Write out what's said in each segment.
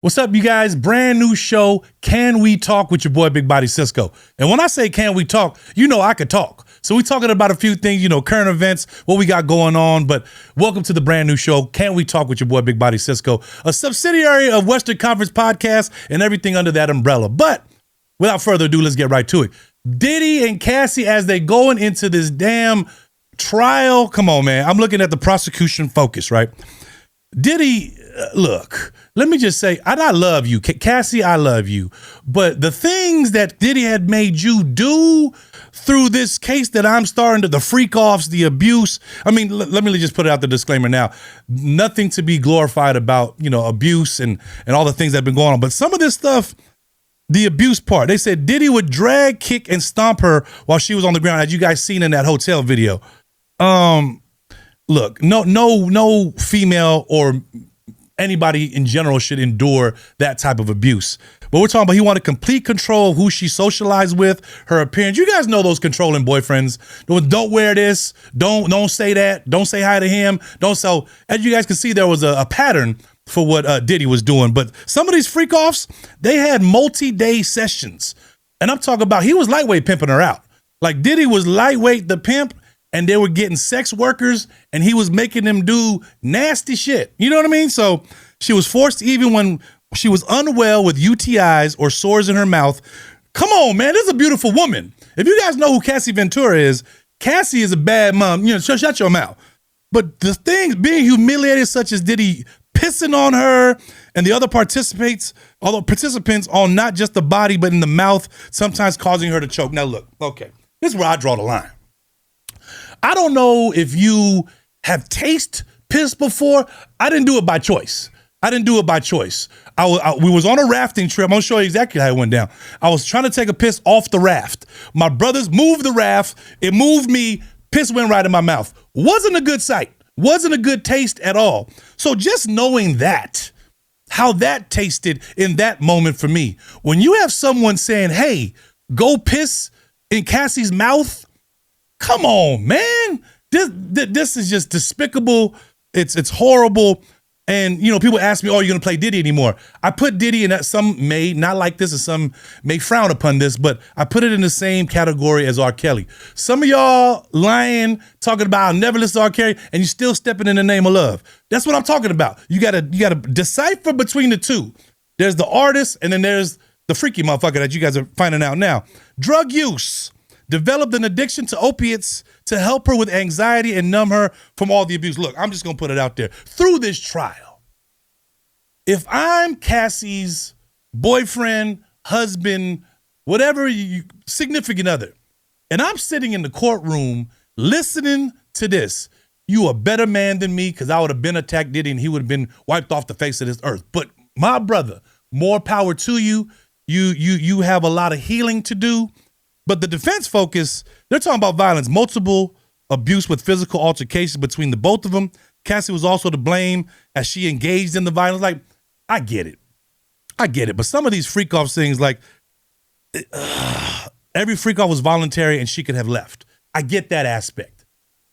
What's up, you guys? Brand new show, Can We Talk with your boy, Bigbody Cisco. And when I say can we talk, you know I could talk. So we're talking about a few things, current events, what we got going on. But welcome to the brand new show, Can We Talk with your boy, Bigbody Cisco, a subsidiary of Western Conference Podcast and everything under that umbrella. But without further ado, let's get right to it. Diddy and Cassie, as they going into this damn trial. Come on, man. I'm looking at the prosecution focus, right? Diddy, look, let me just say, and I love you, Cassie, I love you. But the things that Diddy had made you do through this case that I'm starting to, the freak offs, the abuse. I mean, let me just put out the disclaimer now. Nothing to be glorified about, abuse and all the things that have been going on. But some of this stuff, the abuse part, they said Diddy would drag, kick, and stomp her while she was on the ground, as you guys seen in that hotel video. Look, no female or anybody in general should endure that type of abuse. But we're talking about he wanted complete control of who she socialized with, her appearance. You guys know those controlling boyfriends. Don't wear this. Don't say that. Don't say hi to him. So as you guys can see, there was a pattern for what Diddy was doing. But some of these freak offs, they had multi-day sessions. And I'm talking about he was lightweight pimping her out. Like Diddy was lightweight the pimp, and they were getting sex workers, and he was making them do nasty shit. You know what I mean? So she was forced, even when she was unwell with UTIs or sores in her mouth. Come on, man. This is a beautiful woman. If you guys know who Cassie Ventura is, Cassie is a bad mom. Shut your mouth. But the things, being humiliated, such as Diddy pissing on her and the other participants on not just the body, but in the mouth, sometimes causing her to choke. Now, look, okay, this is where I draw the line. I don't know if you have tasted piss before. I didn't do it by choice. We was on a rafting trip. I'm gonna show you exactly how it went down. I was trying to take a piss off the raft. My brothers moved the raft. It moved me. Piss went right in my mouth. Wasn't a good sight. Wasn't a good taste at all. So just knowing that, how that tasted in that moment for me. When you have someone saying, hey, go piss in Cassie's mouth, come on, man. This is just despicable. It's horrible. And, people ask me, oh, are you going to play Diddy anymore? I put Diddy in that, some may not like this and some may frown upon this, but I put it in the same category as R. Kelly. Some of y'all lying, talking about I'll never listen to R. Kelly, and you still stepping in the name of love. That's what I'm talking about. You gotta decipher between the two. There's the artist, and then there's the freaky motherfucker that you guys are finding out now. Drug use. Developed an addiction to opiates to help her with anxiety and numb her from all the abuse. Look, I'm just going to put it out there. Through this trial, if I'm Cassie's boyfriend, husband, whatever, significant other, and I'm sitting in the courtroom listening to this, you a better man than me, because I would have been attacked Diddy and he would have been wiped off the face of this earth. But my brother, more power to you. You have a lot of healing to do. But the defense focus, they're talking about violence, multiple abuse with physical altercations between the both of them. Cassie was also to blame as she engaged in the violence. Like, I get it. But some of these freak off things, like every freak off was voluntary and she could have left. I get that aspect.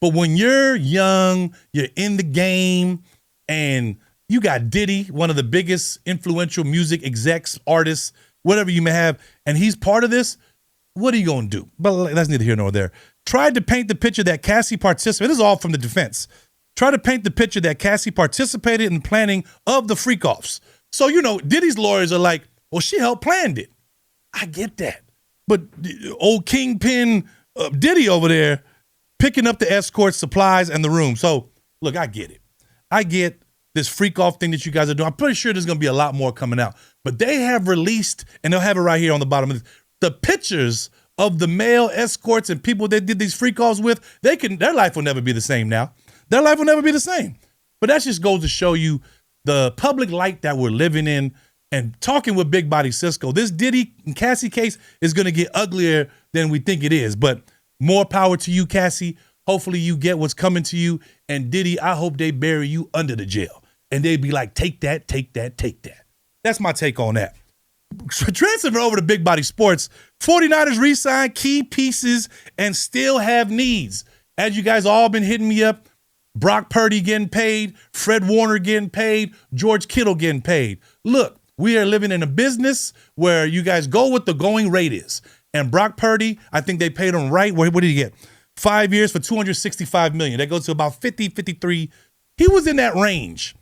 But when you're young, you're in the game, and you got Diddy, one of the biggest influential music execs, artists, whatever you may have, and he's part of this, what are you going to do? But that's neither here nor there. Tried to paint the picture that Cassie participated. This is all from the defense. Tried to paint the picture that Cassie participated in planning of the freak-offs. So, Diddy's lawyers are like, well, she helped plan it. I get that. But old kingpin Diddy over there picking up the escort supplies and the room. So, look, I get it. I get this freak-off thing that you guys are doing. I'm pretty sure there's going to be a lot more coming out. But they have released, and they'll have it right here on the bottom of this, the pictures of the male escorts and people they did these freak offs with. Their life will never be the same now. Their life will never be the same. But that just goes to show you the public light that we're living in. And talking with Bigbody Cisco, this Diddy and Cassie case is going to get uglier than we think it is. But more power to you, Cassie. Hopefully you get what's coming to you. And Diddy, I hope they bury you under the jail. And they be like, take that, take that, take that. That's my take on that. Transfer over to Big Body Sports. 49ers re-sign key pieces and still have needs. As you guys all been hitting me up, Brock Purdy getting paid, Fred Warner getting paid, George Kittle getting paid. Look, We are living in a business where you guys go what the going rate is. And Brock Purdy, I think they paid him right. What did he get? 5 years for $265 million. That goes to about 50, 53. He was in that range.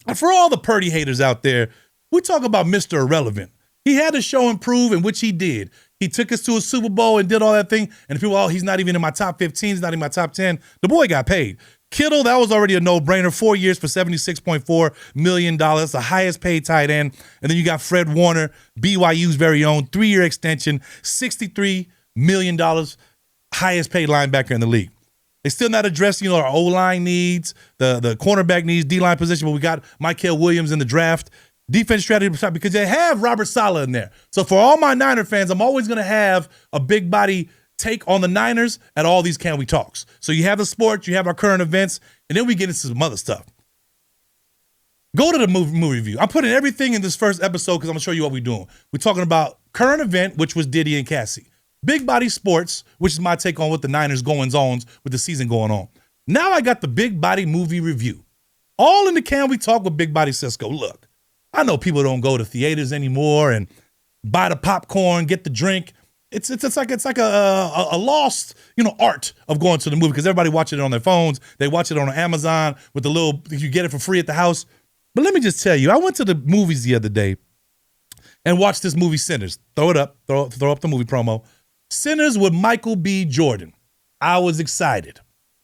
And for all the Purdy haters out there, we talk about Mr. Irrelevant. He had to show and prove, in which he did. He took us to a Super Bowl and did all that thing. And people, oh, he's not even in my top 15. He's not in my top 10. The boy got paid. Kittle, that was already a no-brainer. 4 years for $76.4 million. That's the highest paid tight end. And then you got Fred Warner, BYU's very own, 3-year extension, $63 million, highest paid linebacker in the league. They still not addressing, our O-line needs, the cornerback needs, D-line position, but we got Mykel Williams in the draft. Defense strategy, because they have Robert Saleh in there. So for all my Niner fans, I'm always going to have a big body take on the Niners at all these Can We Talks. So you have the sports, you have our current events, and then we get into some other stuff. Go to the movie review. I'm putting everything in this first episode because I'm going to show you what we're doing. We're talking about current event, which was Diddy and Cassie. Big Body Sports, which is my take on what the Niners goings-ons with the season going on. Now I got the Big Body movie review. All in the Can We Talk with Big Body Cisco. Look, I know people don't go to theaters anymore and buy the popcorn, get the drink. It's like a lost, art of going to the movie because everybody watches it on their phones. They watch it on Amazon with the little, you get it for free at the house. But let me just tell you, I went to the movies the other day and watched this movie Sinners. Throw it up, throw up the movie promo. Sinners with Michael B. Jordan. I was excited.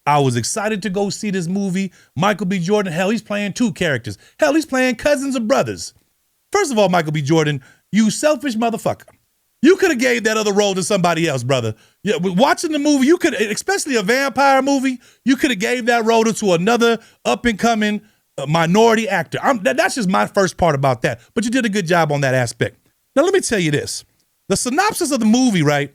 I was excited to go see this movie. Michael B. Jordan, hell, he's playing 2 characters. Hell, he's playing cousins or brothers. First of all, Michael B. Jordan, you selfish motherfucker. You could have gave that other role to somebody else, brother. Yeah, watching the movie, you could, especially a vampire movie, you could have gave that role to another up-and-coming minority actor. That's just my first part about that. But you did a good job on that aspect. Now, let me tell you this. The synopsis of the movie, right,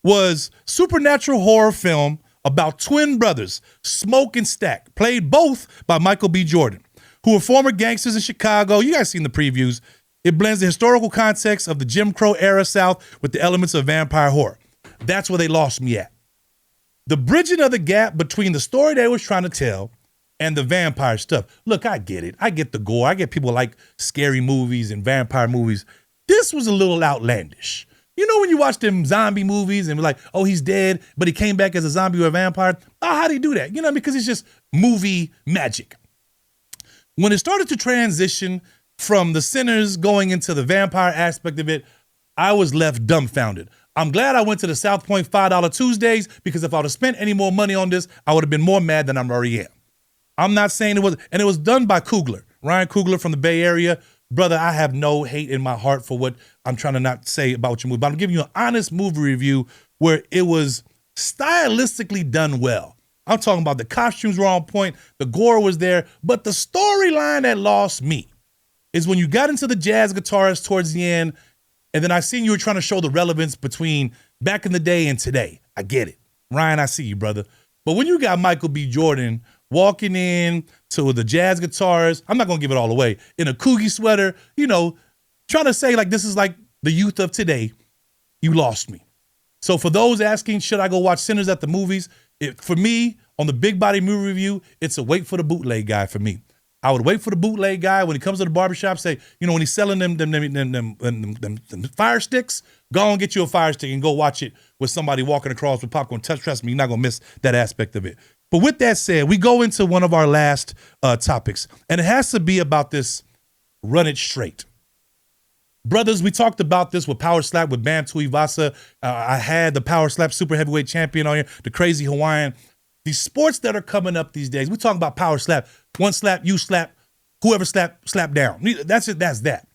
was supernatural horror film about twin brothers, Smoke and Stack, played both by Michael B. Jordan, who were former gangsters in Chicago. You guys seen the previews. It blends the historical context of the Jim Crow era South with the elements of vampire horror. That's where they lost me at. The bridging of the gap between the story they was trying to tell and the vampire stuff. Look, I get it. I get the gore. I get people like scary movies and vampire movies. This was a little outlandish. You know when you watch them zombie movies and be like, oh, he's dead, but he came back as a zombie or a vampire? Oh, how do you do that? Because it's just movie magic. When it started to transition from the Sinners going into the vampire aspect of it, I was left dumbfounded. I'm glad I went to the South Point $5 Tuesdays because if I would have spent any more money on this, I would have been more mad than I already am. I'm not saying it was, and it was done by Coogler, Ryan Coogler from the Bay Area. Brother, I have no hate in my heart for what I'm trying to not say about your movie, but I'm giving you an honest movie review where it was stylistically done well. I'm talking about the costumes were on point, the gore was there, but the storyline that lost me is when you got into the jazz guitarist towards the end, and then I seen you were trying to show the relevance between back in the day and today. I get it. Ryan, I see you, brother. But when you got Michael B. Jordan walking in to the jazz guitarist, I'm not going to give it all away, in a Coogie sweater, trying to say like this is like the youth of today, you lost me. So for those asking, should I go watch Sinners at the movies? For me, on the Big Body movie review, it's a wait for the bootleg guy for me. I would wait for the bootleg guy when he comes to the barbershop, say, when he's selling them fire sticks, go and get you a fire stick and go watch it with somebody walking across with popcorn. Trust me, you're not going to miss that aspect of it. But with that said, we go into one of our last topics, and it has to be about this run it straight. Brothers, we talked about this with Power Slap with Bam Tuivasa. I had the Power Slap super heavyweight champion on here, the Crazy Hawaiian. These sports that are coming up these days, we talking about Power Slap. One slap, you slap, whoever slap down. That's it, that's that.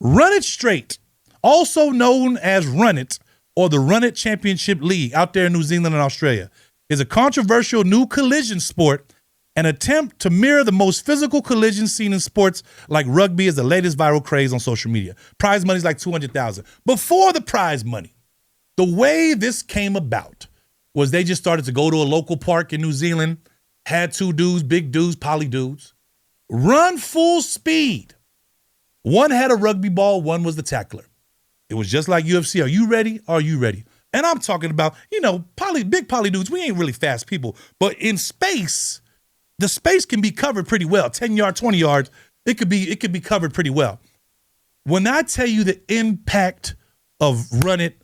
Run it straight, also known as Run It, or the Run It Championship League out there in New Zealand and Australia, is a controversial new collision sport, an attempt to mirror the most physical collision seen in sports like rugby is the latest viral craze on social media. Prize money is like $200,000. Before the prize money, the way this came about was they just started to go to a local park in New Zealand, had 2 dudes, big dudes, poly dudes, run full speed. One had a rugby ball, one was the tackler. It was just like UFC. Are you ready? Are you ready? And I'm talking about, big poly dudes. We ain't really fast people. But in space, the space can be covered pretty well. 10 yards, 20 yards, it could be covered pretty well. When I tell you the impact of Run It,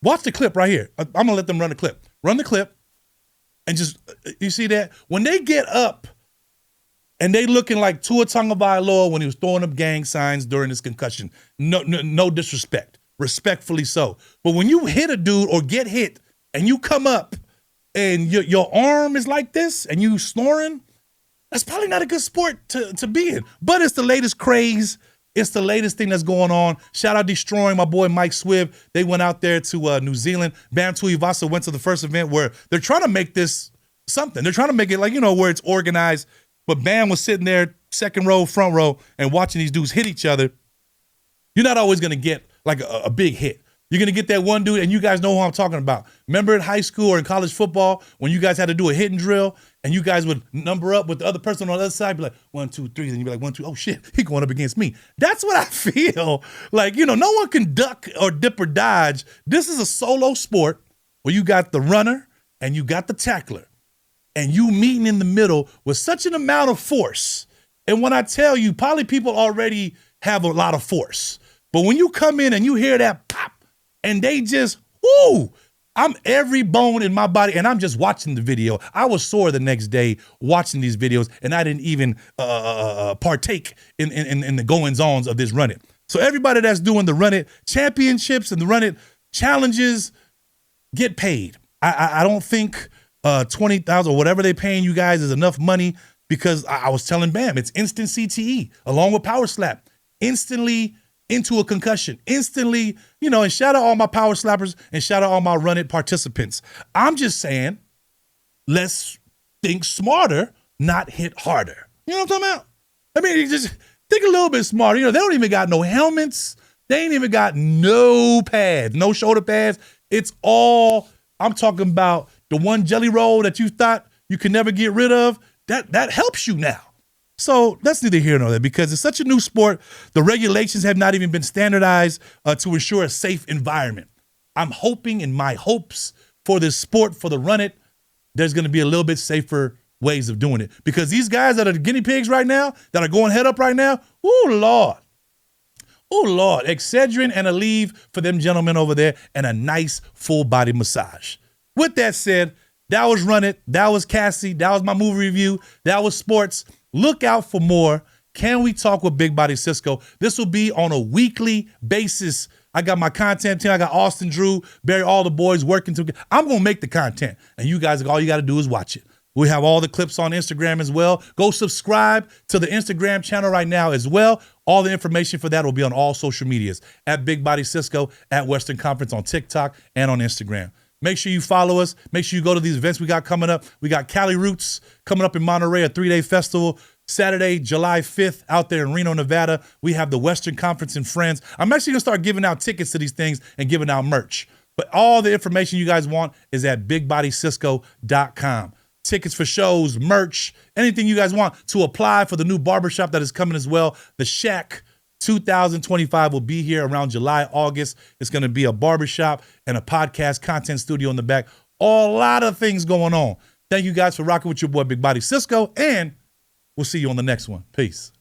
watch the clip right here. I'm going to let them run the clip. Run the clip and just, you see that? When they get up and they looking like Tua Tagovailoa when he was throwing up gang signs during his concussion. No disrespect. Respectfully so. But when you hit a dude or get hit and you come up and your arm is like this and you snoring, that's probably not a good sport to be in. But it's the latest craze. It's the latest thing that's going on. Shout out Destroying, my boy Mike Swibb. They went out there to New Zealand. Bam Tuivasa went to the first event where they're trying to make this something. They're trying to make it like, where it's organized. But Bam was sitting there, second row, front row, and watching these dudes hit each other. You're not always going to get like a big hit. You're going to get that one dude, and you guys know who I'm talking about. Remember in high school or in college football when you guys had to do a hitting drill and you guys would number up with the other person on the other side, be like, 1, 2, 3, and you'd be like, 1, 2, oh shit, he going up against me. That's what I feel. Like, no one can duck or dip or dodge. This is a solo sport where you got the runner and you got the tackler. And you meeting in the middle with such an amount of force. And when I tell you, probably people already have a lot of force. But when you come in and you hear that pop, and they just, whoo, I'm every bone in my body, and I'm just watching the video. I was sore the next day watching these videos, and I didn't even partake in the goings-ons of this Run It. So everybody that's doing the Run It championships and the Run It challenges, get paid. I don't think $20,000 or whatever they paying you guys is enough money, because I was telling Bam, it's instant CTE along with power slap, instantly into a concussion, instantly, and shout out all my power slappers and shout out all my Run It participants. I'm just saying, let's think smarter, not hit harder. You know what I'm talking about? I mean, you just think a little bit smarter. They don't even got no helmets. They ain't even got no pads, no shoulder pads. It's all, I'm talking about the one jelly roll that you thought you could never get rid of, that helps you now. So that's neither here nor there, because it's such a new sport. The regulations have not even been standardized to ensure a safe environment. I'm hoping, in my hopes for this sport, for the Run It, there's going to be a little bit safer ways of doing it. Because these guys that are the guinea pigs right now, that are going head up right now, oh Lord, Excedrin and Aleve for them gentlemen over there, and a nice full body massage. With that said, that was Run It. That was Cassie. That was my movie review. That was sports. Look out for more. Can We Talk with Bigbody Cisco? This will be on a weekly basis. I got my content team. I got Austin, Drew, Barry, all the boys working together. I'm going to make the content. And you guys, all you got to do is watch it. We have all the clips on Instagram as well. Go subscribe to the Instagram channel right now as well. All the information for that will be on all social medias. At Bigbody Cisco, at Western Conference on TikTok and on Instagram. Make sure you follow us. Make sure you go to these events we got coming up. We got Cali Roots coming up in Monterey, a 3-day festival. Saturday, July 5th, out there in Reno, Nevada. We have the Western Conference and Friends. I'm actually going to start giving out tickets to these things and giving out merch. But all the information you guys want is at BigbodyCisco.com. Tickets for shows, merch, anything you guys want to apply for the new barbershop that is coming as well. The Shack 2025 will be here around July, August. It's going to be a barbershop and a podcast content studio in the back. A lot of things going on. Thank you guys for rocking with your boy, Bigbody Cisco, and we'll see you on the next one. Peace.